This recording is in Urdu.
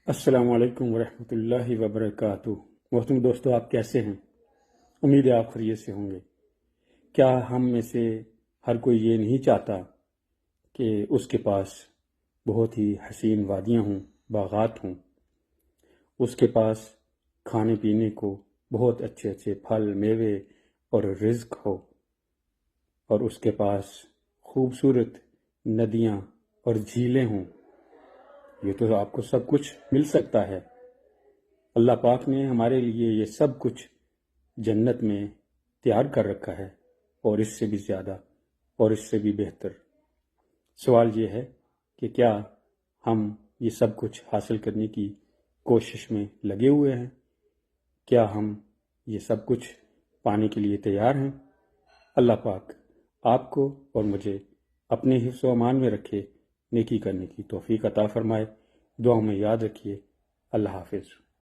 السلام علیکم ورحمۃ اللہ وبرکاتہ۔ محترم دوستو، آپ کیسے ہیں؟ امید ہے آپ خیریت سے ہوں گے۔ کیا ہم میں سے ہر کوئی یہ نہیں چاہتا کہ اس کے پاس بہت ہی حسین وادیاں ہوں، باغات ہوں، اس کے پاس کھانے پینے کو بہت اچھے اچھے پھل، میوے اور رزق ہو، اور اس کے پاس خوبصورت ندیاں اور جھیلیں ہوں؟ یہ تو آپ کو سب کچھ مل سکتا ہے۔ اللہ پاک نے ہمارے لیے یہ سب کچھ جنت میں تیار کر رکھا ہے، اور اس سے بھی زیادہ اور اس سے بھی بہتر۔ سوال یہ ہے کہ کیا ہم یہ سب کچھ حاصل کرنے کی کوشش میں لگے ہوئے ہیں؟ کیا ہم یہ سب کچھ پانے کے لیے تیار ہیں؟ اللہ پاک آپ کو اور مجھے اپنے حفظ و امان میں رکھے، نیکی کرنے کی توفیق عطا فرمائے۔ دعاؤں میں یاد رکھیے۔ اللہ حافظ۔